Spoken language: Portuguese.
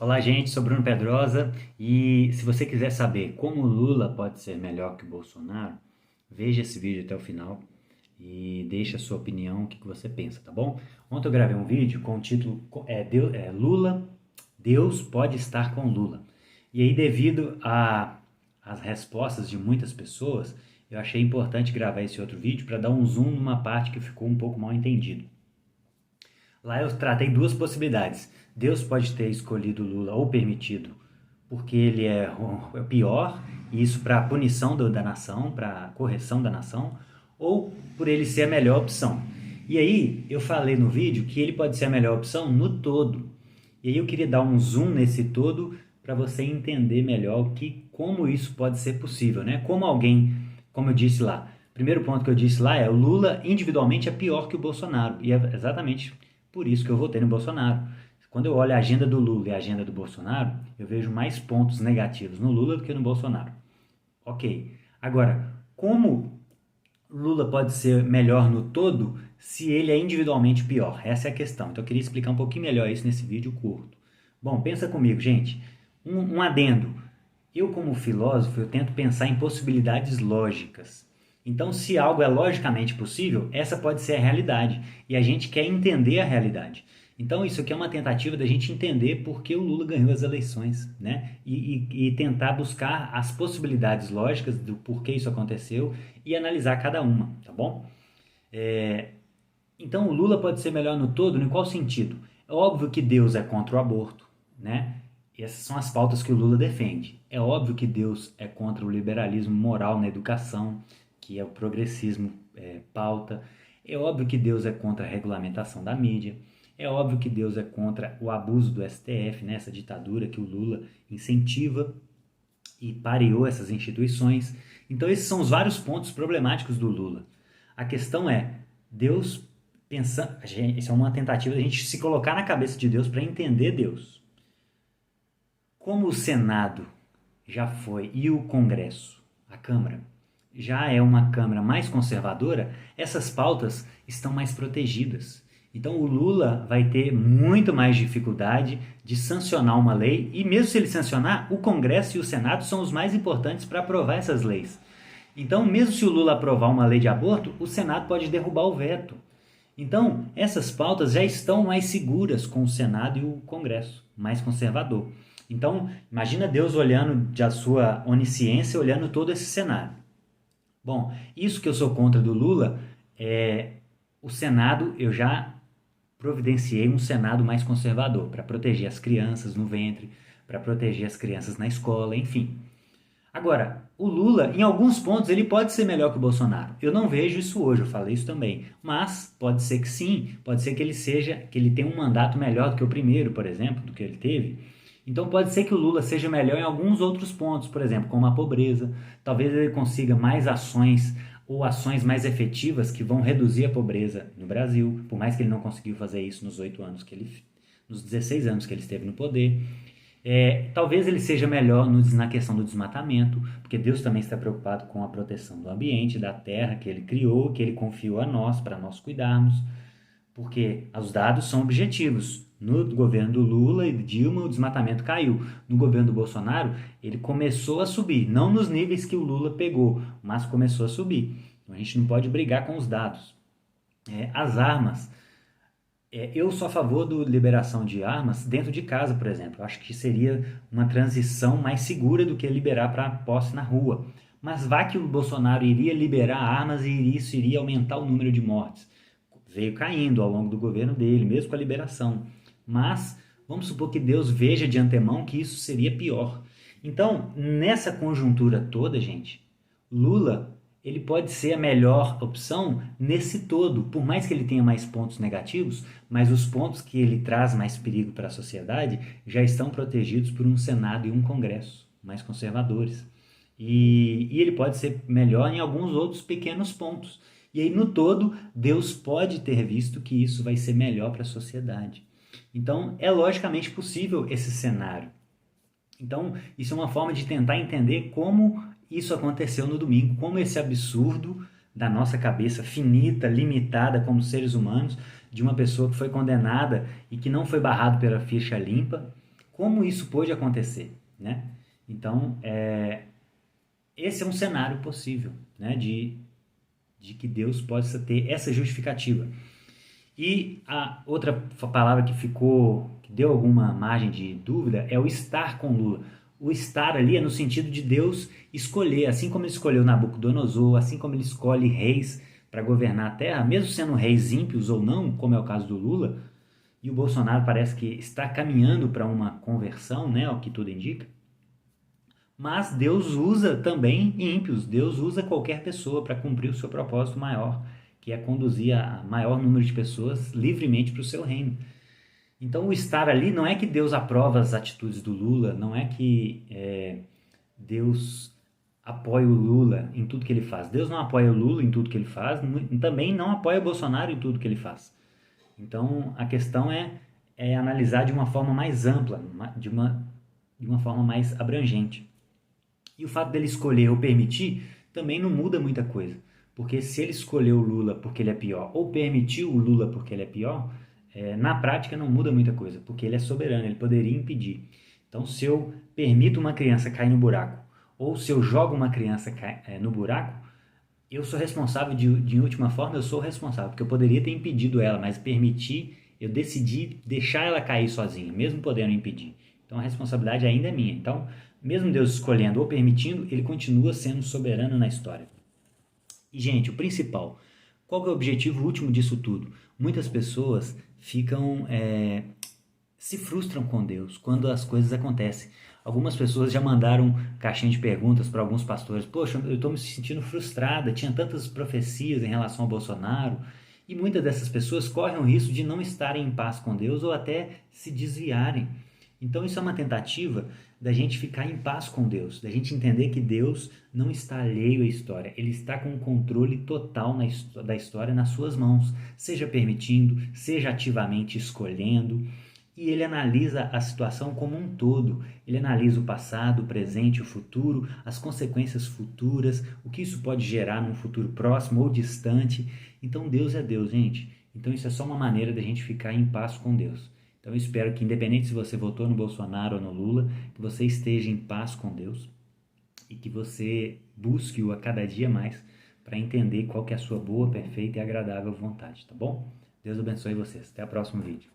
Olá, gente, sou Bruno Pedrosa e se você quiser saber como o Lula pode ser melhor que o Bolsonaro, veja esse vídeo até o final e deixe a sua opinião, o que você pensa, tá bom? Ontem eu gravei um vídeo com o título Lula, Deus pode estar com Lula. E aí, devido às respostas de muitas pessoas, eu achei importante gravar esse outro vídeo para dar um zoom numa parte que ficou um pouco mal entendido. Lá eu tratei duas possibilidades. Deus pode ter escolhido Lula ou permitido porque ele é o pior, e isso para punição da nação, para correção da nação, ou por ele ser a melhor opção. E aí eu falei no vídeo que ele pode ser a melhor opção no todo. E aí eu queria dar um zoom nesse todo para você entender melhor como isso pode ser possível, né? Como alguém, como eu disse lá, primeiro ponto que eu disse lá é o Lula individualmente é pior que o Bolsonaro, e é exatamente por isso que eu votei no Bolsonaro. Quando eu olho a agenda do Lula e a agenda do Bolsonaro, eu vejo mais pontos negativos no Lula do que no Bolsonaro. Ok. Agora, como Lula pode ser melhor no todo se ele é individualmente pior? Essa é a questão. Então eu queria explicar um pouquinho melhor isso nesse vídeo curto. Bom, pensa comigo, gente. Um adendo. Eu, como filósofo, eu tento pensar em possibilidades lógicas. Então, se algo é logicamente possível, essa pode ser a realidade. E a gente quer entender a realidade. Então, isso aqui é uma tentativa da gente entender por que o Lula ganhou as eleições, né? E tentar buscar as possibilidades lógicas do porquê isso aconteceu e analisar cada uma, tá bom? Então, o Lula pode ser melhor no todo, em qual sentido? É óbvio que Deus é contra o aborto, né? E essas são as pautas que o Lula defende. É óbvio que Deus é contra o liberalismo moral na educação, que é o progressismo pauta. É óbvio que Deus é contra a regulamentação da mídia. É óbvio que Deus é contra o abuso do STF, né? Essa ditadura que o Lula incentiva e pareou essas instituições. Então esses são os vários pontos problemáticos do Lula. A questão é, Deus pensa, isso é uma tentativa de a gente se colocar na cabeça de Deus para entender Deus. Como o Senado já foi e o Congresso, a Câmara, já é uma Câmara mais conservadora, essas pautas estão mais protegidas. Então o Lula vai ter muito mais dificuldade de sancionar uma lei, e mesmo se ele sancionar, o Congresso e o Senado são os mais importantes para aprovar essas leis. Então, mesmo se o Lula aprovar uma lei de aborto, o Senado pode derrubar o veto. Então, essas pautas já estão mais seguras com o Senado e o Congresso, mais conservador. Então, imagina Deus olhando de a sua onisciência, olhando todo esse cenário. Bom, isso que eu sou contra do Lula, o Senado, eu já providenciei um Senado mais conservador, para proteger as crianças no ventre, para proteger as crianças na escola, enfim. Agora, o Lula, em alguns pontos, ele pode ser melhor que o Bolsonaro. Eu não vejo isso hoje, eu falei isso também. Mas pode ser que sim, pode ser que ele tenha um mandato melhor do que o primeiro, por exemplo, do que ele teve. Então pode ser que o Lula seja melhor em alguns outros pontos, por exemplo, como a pobreza. Talvez ele consiga mais ações ou ações mais efetivas que vão reduzir a pobreza no Brasil, por mais que ele não conseguiu fazer isso nos 16 anos que ele esteve no poder. Talvez ele seja melhor na questão do desmatamento, porque Deus também está preocupado com a proteção do ambiente, da terra que ele criou, que ele confiou a nós, para nós cuidarmos, porque os dados são objetivos. No governo do Lula e Dilma, o desmatamento caiu. No governo do Bolsonaro, ele começou a subir, não nos níveis que o Lula pegou, mas começou a subir. Então a gente não pode brigar com os dados. As armas, eu sou a favor da liberação de armas dentro de casa, por exemplo. Eu acho que seria uma transição mais segura do que liberar para posse na rua. Mas vá que o Bolsonaro iria liberar armas e isso iria aumentar o número de mortes. Veio caindo ao longo do governo dele, mesmo com a liberação. Mas vamos supor que Deus veja de antemão que isso seria pior. Então, nessa conjuntura toda, gente, Lula, ele pode ser a melhor opção nesse todo, por mais que ele tenha mais pontos negativos, mas os pontos que ele traz mais perigo para a sociedade já estão protegidos por um Senado e um Congresso mais conservadores. E ele pode ser melhor em alguns outros pequenos pontos. E aí, no todo, Deus pode ter visto que isso vai ser melhor para a sociedade. Então, é logicamente possível esse cenário. Então, isso é uma forma de tentar entender como isso aconteceu no domingo, como esse absurdo da nossa cabeça finita, limitada como seres humanos, de uma pessoa que foi condenada e que não foi barrado pela ficha limpa, como isso pôde acontecer, né? Então, esse é um cenário possível, né? De que Deus possa ter essa justificativa. E a outra palavra que deu alguma margem de dúvida é o estar com Lula. O estar ali é no sentido de Deus escolher, assim como ele escolheu Nabucodonosor, assim como ele escolhe reis para governar a terra, mesmo sendo reis ímpios ou não, como é o caso do Lula, e o Bolsonaro parece que está caminhando para uma conversão, né, ao que tudo indica. Mas Deus usa também ímpios, Deus usa qualquer pessoa para cumprir o seu propósito maior, que é conduzir a maior número de pessoas livremente para o seu reino. Então, o estar ali não é que Deus aprova as atitudes do Lula, não é que Deus apoia o Lula em tudo que ele faz. Deus não apoia o Lula em tudo que ele faz, também não apoia o Bolsonaro em tudo que ele faz. Então, a questão é analisar de uma forma mais ampla, de uma forma mais abrangente. E o fato dele escolher ou permitir também não muda muita coisa. Porque se ele escolheu o Lula porque ele é pior, ou permitiu o Lula porque ele é pior, na prática não muda muita coisa, porque ele é soberano, ele poderia impedir. Então, se eu permito uma criança cair no buraco, ou se eu jogo uma criança no buraco, eu sou responsável, de última forma, eu sou responsável, porque eu poderia ter impedido ela, mas permitir, eu decidi deixar ela cair sozinha, mesmo podendo impedir. Então a responsabilidade ainda é minha. Então, mesmo Deus escolhendo ou permitindo, ele continua sendo soberano na história. E, gente, o principal, qual que é o objetivo último disso tudo? Muitas pessoas se frustram com Deus quando as coisas acontecem. Algumas pessoas já mandaram caixinha de perguntas para alguns pastores. Poxa, eu estou me sentindo frustrada, tinha tantas profecias em relação ao Bolsonaro. E muitas dessas pessoas correm o risco de não estarem em paz com Deus ou até se desviarem. Então isso é uma tentativa da gente ficar em paz com Deus, da gente entender que Deus não está alheio à história, Ele está com o controle total da história nas suas mãos, seja permitindo, seja ativamente escolhendo. E ele analisa a situação como um todo. Ele analisa o passado, o presente, o futuro, as consequências futuras, o que isso pode gerar num futuro próximo ou distante. Então Deus é Deus, gente. Então isso é só uma maneira da gente ficar em paz com Deus. Então eu espero que, independente se você votou no Bolsonaro ou no Lula, que você esteja em paz com Deus e que você busque-o a cada dia mais para entender qual que é a sua boa, perfeita e agradável vontade, tá bom? Deus abençoe vocês. Até o próximo vídeo.